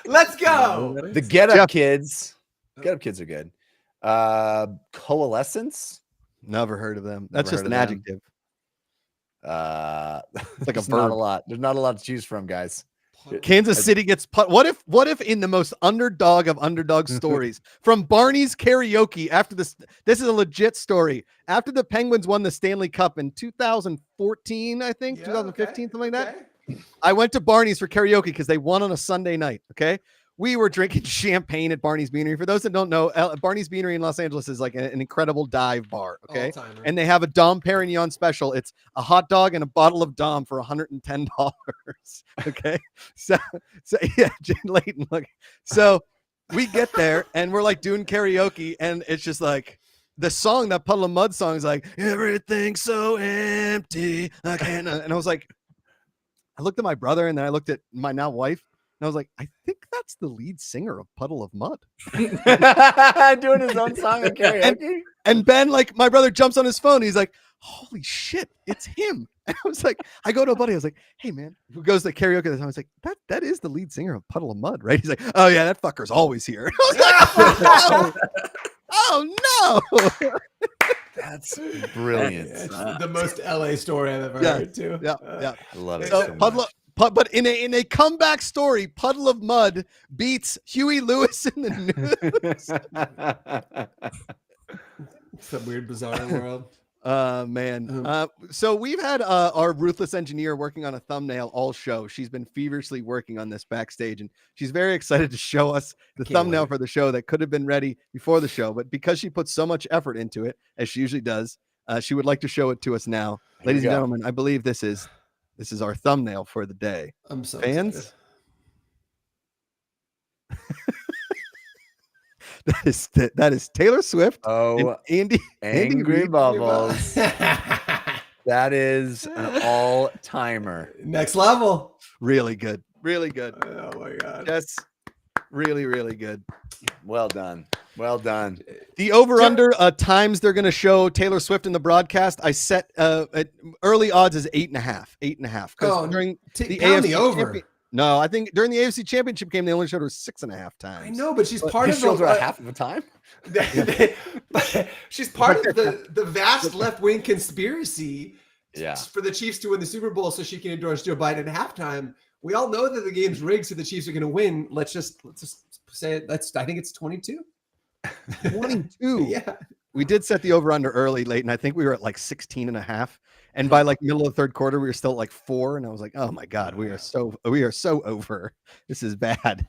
Let's go. the Get Up Jeff. Kids. Get Up Kids are good. Coalescence. Never heard of them. That's Never just an heard of them. adjective. It's like a Not a verb. lot. There's not a lot to choose from, guys. Kansas City gets put. What if in the most underdog of underdog stories from Barney's Karaoke after this is a legit story. After the Penguins won the Stanley Cup in 2014, I think, 2015, something like that. I went to Barney's for karaoke because they won on a Sunday night. Okay. We were drinking champagne at Barney's Beanery. For those that don't know, Barney's Beanery in Los Angeles is like an incredible dive bar. Okay. And they have a Dom Perignon special. It's a hot dog and a bottle of Dom for $110. Okay. So yeah, Jen Layton. Look. So we get there and we're like doing karaoke, and it's just like the song, that Puddle of Mud song is like, everything's so empty. I can't. And I was like, I looked at my brother and then I looked at my now wife. And I was like, I think that's the lead singer of Puddle of Mud. Doing his own song on karaoke. And Ben, like, my brother jumps on his phone. He's like, holy shit, it's him. And I was like, I go to a buddy. I was like, hey, man, who goes to karaoke? I was like, that is the lead singer of Puddle of Mud, right? He's like, oh, yeah, that fucker's always here. I was like, oh, no. That's brilliant. It's the most LA story I've ever Yeah, heard too. Yeah, yeah. I love it. So so Puddle much. but in a comeback story, Puddle of Mud beats Huey Lewis in the news. It's a weird, bizarre world. Man. So we've had our ruthless engineer working on a thumbnail all show. She's been feverishly working on this backstage, and she's very excited to show us the Can't thumbnail wait. for the show that could have been ready before the show, but because she puts so much effort into it, as she usually does, she would like to show it to us now. Here we Ladies and go. gentlemen, I believe this is our thumbnail for the day. I'm so Fans? excited. That is Taylor Swift and Oh, Andy Angry Reid. Bubbles. That is an all-timer. Next level. Really good. Really good. Oh my god. Yes. Really, really good. Well done. Well done. The over-under times they're going to show Taylor Swift in the broadcast, I set at early odds is 8.5. 8.5. Because Oh, during the pound the AFC over. no, I think during the AFC Championship game, they only showed her 6.5 times. I know, but she's But part He of shows her a the. half of the time. She's part of the vast left wing conspiracy Yeah. for the Chiefs to win the Super Bowl so she can endorse Joe Biden at halftime. We all know that the game's rigged, so the Chiefs are going to win. Let's just say it. I think it's 22. 22. Yeah. We did set the over under early late, and I think we were at like 16 and a half. And by like middle of the third quarter, we were still at like 4. And I was like, oh my God, we are so over. This is bad.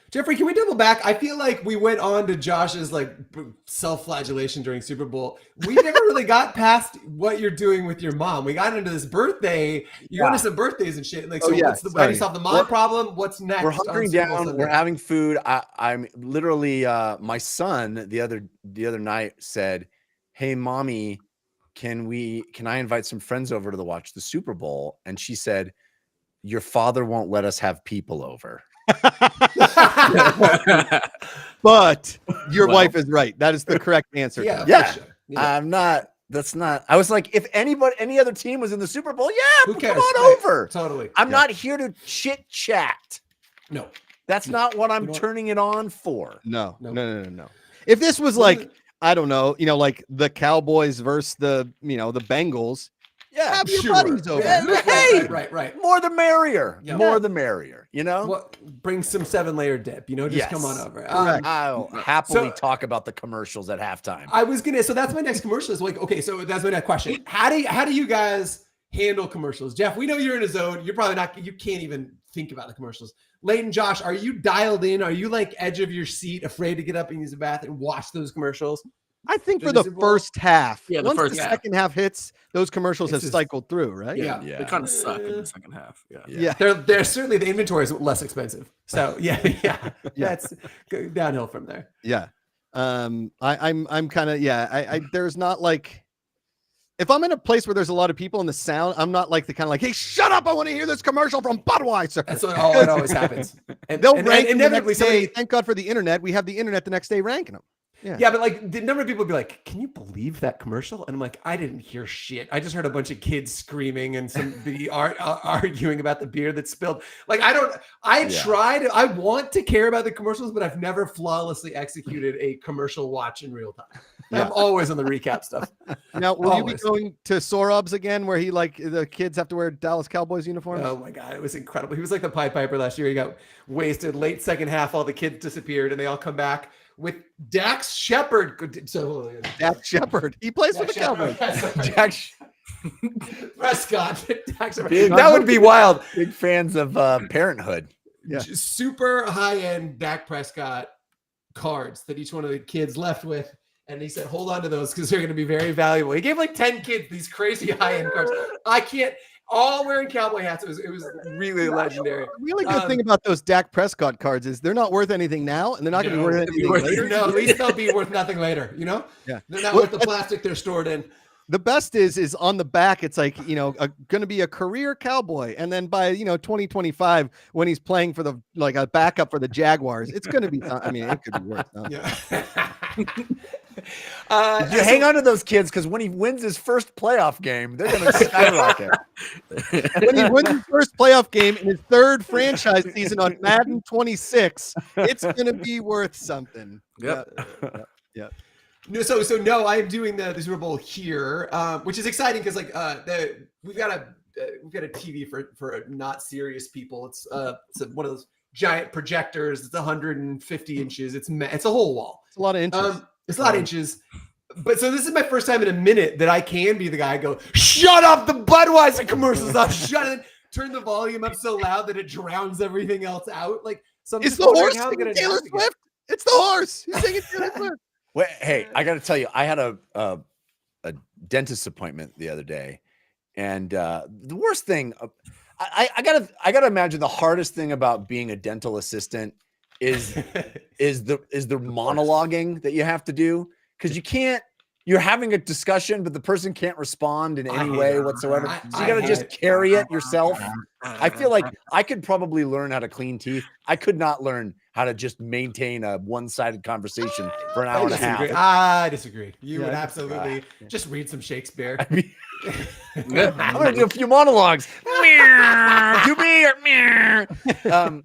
Jeffrey, can we double back? I feel like we went on to Josh's like self-flagellation during Super Bowl. We never really got past what you're doing with your mom. We got into this birthday. You went to some birthdays and shit. Like, so what's the way to solve the mom problem? What's next? We're hunkering down. We're having food. I'm literally my son the other night said, "Hey, mommy, can I invite some friends over to watch the Super Bowl?" And she said, "Your father won't let us have people over." But your wife is right. That is the correct answer. Yeah. I'm not. That's not. I was like, if any other team was in the Super Bowl, Who come cares? on over. Totally. I'm not here to chit chat. No. That's not what I'm turning it on for. No. If this was like, I don't know, like the Cowboys versus the Bengals. Yeah, have your buddies over. Yeah, hey, right. More the merrier. Yeah. More the merrier. Bring some 7-layer dip. Just come on over. I'll happily talk about the commercials at halftime. So that's my next commercial. Is like, okay, so that's my next question. How do you guys handle commercials? Jeff, we know you're in a zone. You're probably not. You can't even think about the commercials. Leighton, Josh, are you dialed in? Are you like edge of your seat, afraid to get up and use the bathroom and watch those commercials? I think for the first half. Yeah, once the second half hits, those commercials have cycled through, right? Yeah. They kind of suck in the second half. Yeah. They're certainly, the inventory is less expensive. So yeah. That's downhill from there. Yeah. I'm kind of, I there's not like, if I'm in a place where there's a lot of people and the sound, I'm not like the kind of like, hey, shut up, I want to hear this commercial from Budweiser. That's what it always happens. And they'll rank inevitably the next day. Thank God for the internet. We have the internet the next day ranking them. Yeah, but like the number of people would be like, "Can you believe that commercial?" And I'm like, "I didn't hear shit. I just heard a bunch of kids screaming and somebody arguing about the beer that spilled." Like, I want to care about the commercials, but I've never flawlessly executed a commercial watch in real time. I'm always on the recap stuff. Now, will you be going to Sorob's again, where the kids have to wear Dallas Cowboys uniforms? Oh my God, it was incredible. He was like the Pied Piper last year. He got wasted late second half. All the kids disappeared, and they all come back with Dax Shepard. So Dax Shepard, he plays for the Cowboys. Dax Prescott. That would be wild. Big fans of Parenthood. Yeah. Super high-end Dak Prescott cards that each one of the kids left with. And he said, hold on to those because they're going to be very valuable. He gave like 10 kids these crazy high-end cards. I can't, all wearing cowboy hats. It was really legendary. The really good thing about those Dak Prescott cards is they're not worth anything now, and they're not going to be worth anything later. No, at least they'll be worth nothing later, Yeah. They're not worth the plastic they're stored in. The best is on the back. It's like, going to be a career Cowboy. And then by, 2025, when he's playing for a backup for the Jaguars, it's going to be, it could be worth nothing. You hang on to those kids because when he wins his first playoff game, they're going to skyrocket. When he wins his first playoff game in his third franchise season on Madden 26, it's going to be worth something. Yep. Yeah. No, so I am doing the Super Bowl here, which is exciting because we've got a TV for not serious people. It's one of those giant projectors. It's 150 inches. It's a whole wall. It's a lot of inches. It's a lot of inches. But so this is my first time in a minute that I can be the guy go, shut up the Budweiser commercials off, shut it, turn the volume up so loud that it drowns everything else out. Like it's the horse singing Taylor Swift. It's the horse. He's singing Taylor Swift. Well, hey, I got to tell you, I had a dentist appointment the other day, and the worst thing, I gotta imagine the hardest thing about being a dental assistant is the monologuing that you have to do because you're having a discussion, but the person can't respond in any way whatsoever. So you got to just carry it yourself. I feel like I could probably learn how to clean teeth. I could not learn how to just maintain a one-sided conversation for an hour and a half. I disagree. You would absolutely just read some Shakespeare. I'm going to do a few monologues. To be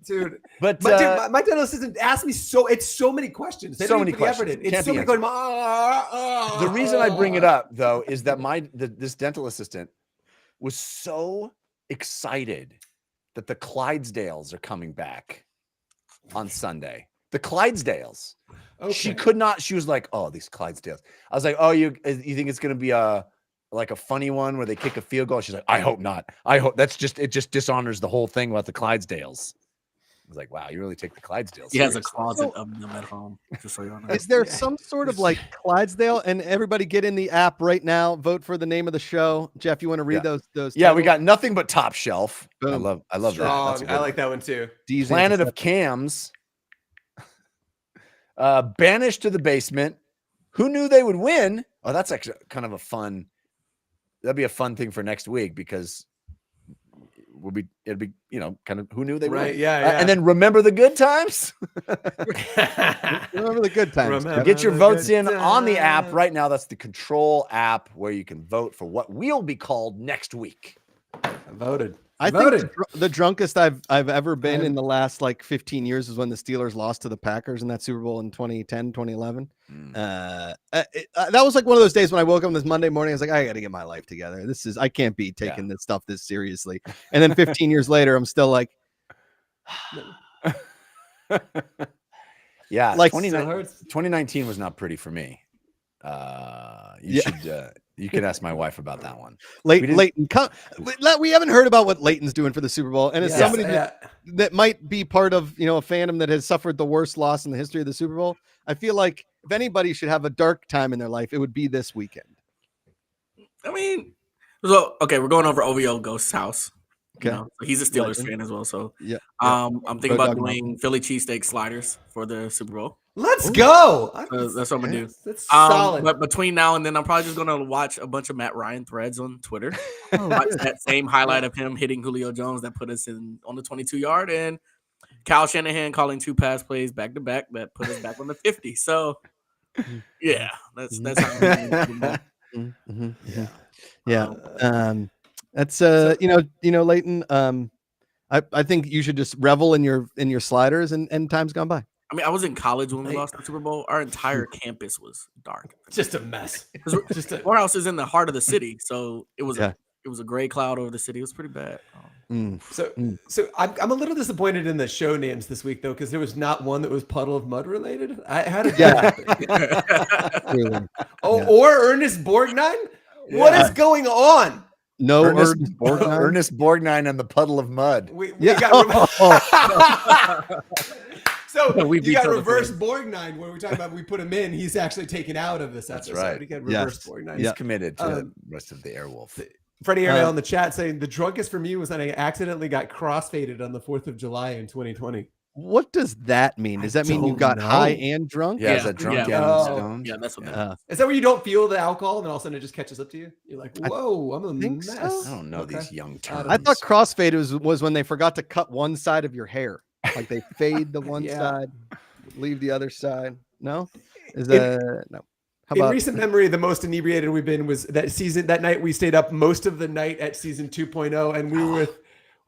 Dude, but my dental assistant asked me so many questions. They So don't many even put the effort in. questions. It's Can't so be many questions. the reason I bring it up though is that this dental assistant was so excited that the Clydesdales are coming back on Sunday. The Clydesdales. She could not. She was like, "Oh, these Clydesdales." I was like, "Oh, you think it's gonna be a funny one where they kick a field goal?" She's like, "I hope not. I hope it just dishonors the whole thing about the Clydesdales." I was like, "Wow, you really take the Clydesdales." He has a seriously." closet of them at home. Just so you know. Is there some sort of like Clydesdale? And everybody get in the app right now. Vote for the name of the show. Jeff, you want to read those? Yeah, we titles? got Nothing But Top Shelf. I Boom. love that. That's a Strong. good I one. like that one too. D's Planet of Intercept- Cams. Banished to the Basement. Who knew they would win? Oh, that's actually kind of a fun. That'd be a fun thing for next week because it'd be kind of who knew they would Right, win. yeah. And then remember the good times. Remember the good times. Remember Get your the votes good in on the app times. right now. That's the Control app where you can vote for what we'll be called next week. I voted. I voted. think the drunkest I've ever been in the last like 15 years is when the Steelers lost to the Packers in that Super Bowl in 2010, 2011. That was like one of those days when I woke up this Monday morning. I was like, I got to get my life together. I can't be taking this stuff this seriously. And then 15 years later, I'm still like, Yeah, like 2019 was not pretty for me. You can ask my wife about that one. Leighton, we haven't heard about what Leighton's doing for the Super Bowl, and as somebody that might be part of a fandom that has suffered the worst loss in the history of the Super Bowl, I feel like if anybody should have a dark time in their life, it would be this weekend. I mean, so okay, we're going over OVO Ghost's house. Okay. So he's a Steelers fan as well. So Yeah. I'm thinking Go about Dog doing Philly cheesesteak sliders for the Super Bowl. Let's go. That's what I'm gonna do. That's solid. But between now and then, I'm probably just gonna watch a bunch of Matt Ryan threads on Twitter. Watch that same highlight of him hitting Julio Jones that put us on the 22-yard, and Kyle Shanahan calling 2 pass plays back to back that put us back on the 50. So yeah, that's how I'm gonna do that. That's Leighton. I think you should just revel in your sliders and time's gone by. I mean, I was in college when we lost the Super Bowl. Our entire campus was dark. Just a mess. Our house is in the heart of the city, so it was a gray cloud over the city. It was pretty bad. So I'm a little disappointed in the show names this week though, because there was not one that was Puddle of Mud related. How did that happen? Really. Or Ernest Borgnine? What is going on? No, Ernest Borgnine and the Puddle of Mud. We got so We you got beat reverse Borgnine where we talk about we put him in. He's actually taken out of this episode. right. We got reverse Borgnine. He's committed to the rest of the Airwolf. Freddie Ariel in the chat saying the drunkest for me was that I accidentally got crossfaded on the 4th of July in 2020. What does that mean? Does that mean you got high and drunk? Yeah, is that drunk and stoned? Yeah, that's what that Is that where you don't feel the alcohol and then all of a sudden it just catches up to you? You're like, whoa, I'm a think mess. so. I don't know these young terms. I thought crossfade was when they forgot to cut one side of your hair. Like they fade the one side, leave the other side. No? No. How In about recent memory, the most inebriated we've been was that night we stayed up most of the night at season 2.0 and we were with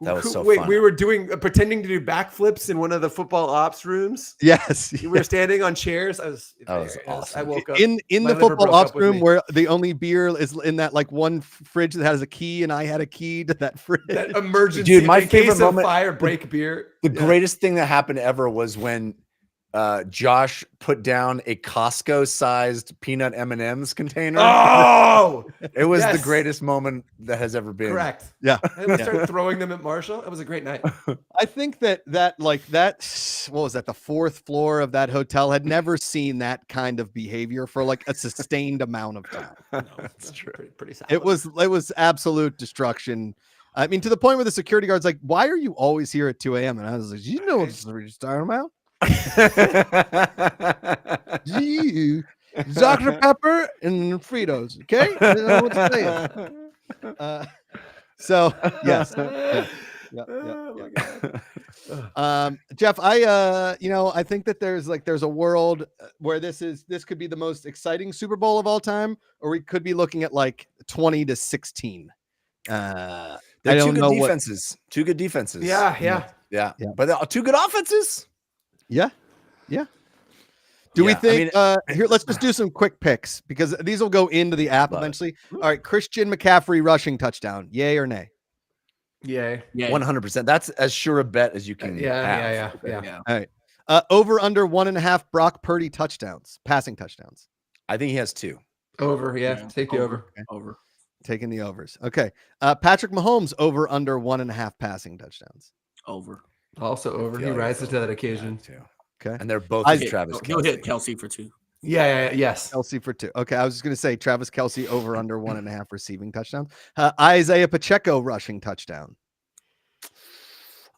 That was so fun. we were pretending to do backflips in one of the football ops rooms. Yes. We were standing on chairs. That was awesome. I woke up In my the liver football broke up ops with room me. where the only beer is in that like one fridge that has a key, and I had a key to that fridge. that emergency Dude, my in case favorite of moment- fire break beer. The greatest thing that happened ever was when Josh put down a Costco-sized peanut M&M's container. Oh, it was the yes. greatest moment that has ever been. correct. Yeah. And we started throwing them at Marshall. It was a great night. I think that what was that? The 4th floor of that hotel had never seen that kind of behavior for like a sustained amount of time. That's true. Pretty solid. It was absolute destruction. I mean, to the point where the security guard's like, "Why are you always here at 2 a.m.?" And I was like, "You know what you're talking about? Gee, Dr. Pepper and Fritos, okay? You know what I'm saying." So yes, yeah. Oh my God. Jeff, I think that there's a world where this could be the most exciting Super Bowl of all time, or we could be looking at like 20-16. They're I two don't good know what. defenses. Two good defenses. Yeah. Yeah. But they're two good offenses. Yeah. Do we Yeah, I think mean- here? Let's just do some quick picks because these will go into the app Love it. eventually. All right, Christian McCaffrey rushing touchdown. Yay or nay? Yeah. 100%. That's as sure a bet as you can. have. Yeah. Over under 1.5 Brock Purdy touchdowns, passing touchdowns. I think he has two. Over. Yeah. Take the over. Over. Taking the overs. Okay. Patrick Mahomes over under 1.5 passing touchdowns. Over. Also over. He feel like rises it's to that over. occasion. Yeah, too. Okay. And they're both I- as Travis He'll hit Kelce. Kelsey for 2. Yeah. Yes. Kelsey for 2. Okay. I was just going to say Travis Kelsey over under 1.5 receiving touchdowns. Isaiah Pacheco rushing touchdown.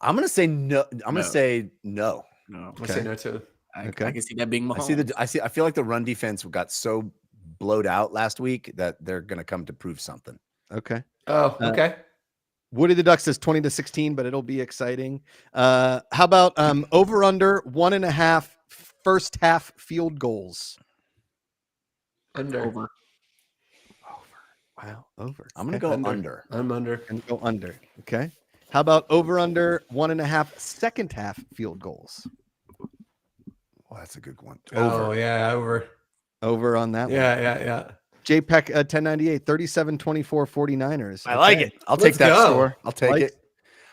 I'm gonna say no. I'm gonna No. say no. No. I say no too. I Okay. can see that being Mahomes. I feel like the run defense got so blowed out last week that they're gonna come to prove something. Okay. Oh, okay. Woody the Duck says 20-16, but it'll be exciting. How about over under 1.5 first half field goals? Under. Over. Wow, over. I'm gonna Okay. go Under. under. I'm under. And go under. Okay. How about over under 1.5 second half field goals? Well, that's a good one. Oh, yeah. Over. Over on that one. Yeah. JPEG 1098, 37-24 49ers. I like Okay. it. I'll Let's take that go. score. I'll take Like- it.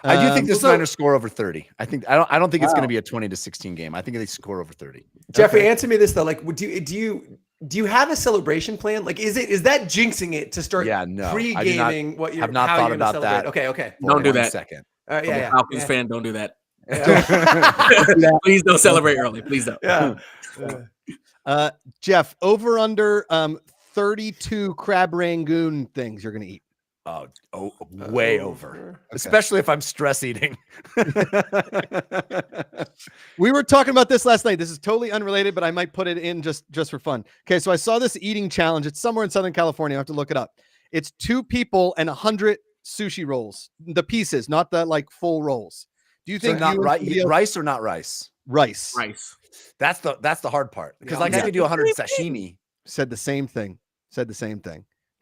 I do think the so- Niners score over 30. I don't think it's going to be a 20-16 game. I think they score over 30. Jeffrey, answer me this though. Like, do you have a celebration plan? Like, is that jinxing it to start Yeah, no. I do not- pre-gaming what you're have not how thought you're gonna about celebrate? that. Okay. For Don't do 1 that. second. Yeah. I'm a Yeah. Falcons Yeah. fan. Don't do that. Yeah. Please don't celebrate early. Please don't. Yeah. Jeff, over under 32 crab rangoon things you're gonna eat. Way over. Especially if I'm stress eating. We were talking about this last night. This is totally unrelated, but I might put it in just for fun. Okay, so I saw this eating challenge. It's somewhere in Southern California. I have to look it up. It's 2 people and 100 sushi rolls. The pieces, not the like full rolls. Do you So think not you and somebody else- rice or not rice? rice? Rice. That's the hard part. Because Yeah, like I yeah. could do 100 sashimi. Said the same thing.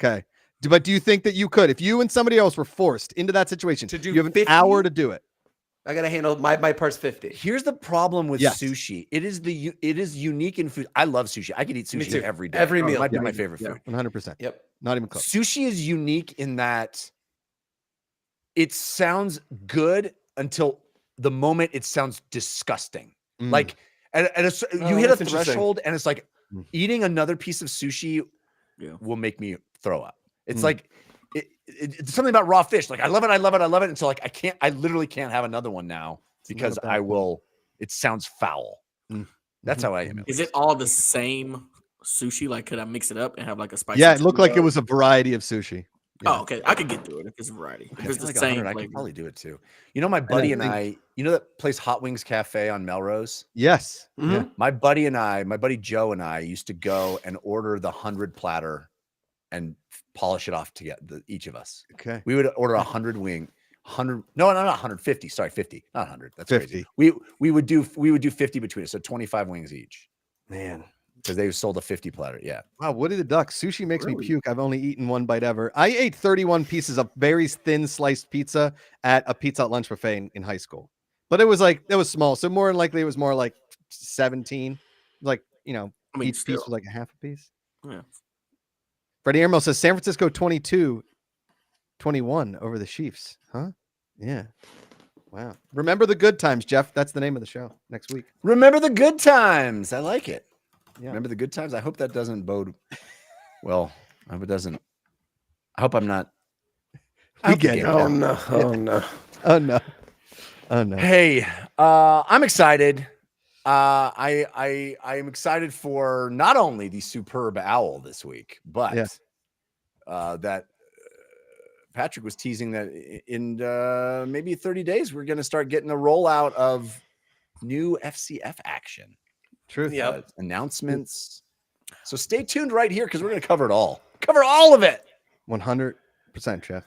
Okay. But do you think that you could, if you and somebody else were forced into that situation, To do you have an 50? hour to do it? I gotta handle my part's 50. Here's the problem with Yes. sushi. It is unique in food. I love sushi. I could eat Me sushi too. every day. Every It meal. might be Yeah. my favorite Yeah. food. 100%. Yep. Not even close. Sushi is unique in that it sounds good until the moment it sounds disgusting. Mm. Like you hit a that's interesting. threshold and it's like Mm. eating another piece of sushi Yeah. will make me throw up. It's Mm. like it's something about raw fish. Like I love it. And so like I literally can't have another one now because bad thing. it sounds foul. Mm. That's how I am. at Is least. it all the same sushi? Like, could I mix it up and have like a spicy? Yeah, it looked like it tomato? was a variety of sushi. Yeah. Oh, okay. I could get through it if it's a variety. I If it's feel the like same 100, I could flavor. probably do it too. You know, my buddy and think- I, you know that place Hot Wings Cafe on Melrose? Yes. Mhm. Yeah. My buddy Joe and I used to go and order the 100 platter and polish it off together, each of us. Okay. We would order 100 wing, 100, no, not 150, sorry, 50, not 100. That's 50. crazy. We would do 50 between us, so 25 wings each Man. because they sold a 50 platter. Yeah. Wow, Woody the Duck. Sushi makes me Really? puke. I've only eaten one bite ever. I ate 31 pieces of very thin sliced pizza at a Pizza Hut lunch buffet in high school. But it was small. So more than likely it was more like 17. Like, I mean, each piece still. was like a half a piece. Yeah. Freddie Ermo says San Francisco 22-21 over the Chiefs. Huh? Yeah. Wow. Remember the good times, Jeff. That's the name of the show next week. Remember the good times. I like it. Yeah. Remember the good times. I hope that doesn't bode well. I hope it doesn't. I hope I'm not. I We hope the get game it. is Oh out. no. Oh no. Oh no. Oh no. Hey, I'm excited. I am excited for not only the superb owl this week, but Yeah. that Patrick was teasing that in maybe 30 days we're going to start getting a rollout of new FCF action. Truth. Yeah. Announcements. So stay tuned right here because we're going to cover it all. Cover all of it. 100%, Jeff.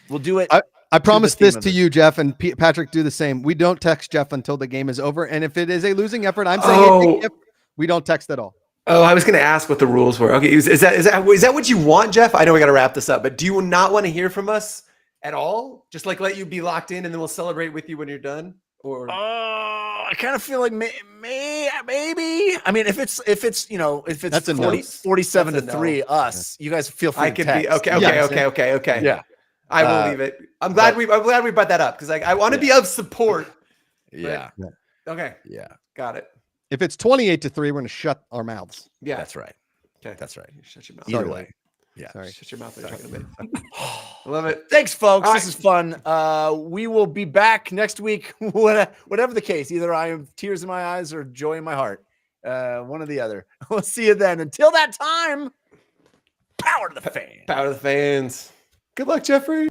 We'll do it. I promise theme this of to it. you, Jeff, and Patrick do the same. We don't text Jeff until the game is over. And if it is a losing effort, I'm saying Oh. we don't text at all. Oh, I was going to ask what the rules were. Okay, is that what you want, Jeff? I know we got to wrap this up, but do you not want to hear from us at all? Just like let you be locked in and then we'll celebrate with you when you're done? Or I kind of feel like maybe. I mean, if it's That's a 40, no. 47 That's to a no. 3 us, you guys feel free I to could text. be okay. You know what I'm saying? Okay. Yeah. I will leave it. I'm glad we brought that up because I want to be of support. Yeah. Okay, Yeah. got it. If it's 28-3, we're going to shut our mouths. Yeah, That's right. okay. That's right. Shut your mouth. Either Sorry, way. Yeah. Sorry. Shut your mouth. You're talking to me. I love it. Thanks, folks. All This is fun. We will be back next week. Whatever the case, either I have tears in my eyes or joy in my heart. One or the other. We'll see you then. Until that time, power to the fan. Power to the fans. Good luck, Jeffrey.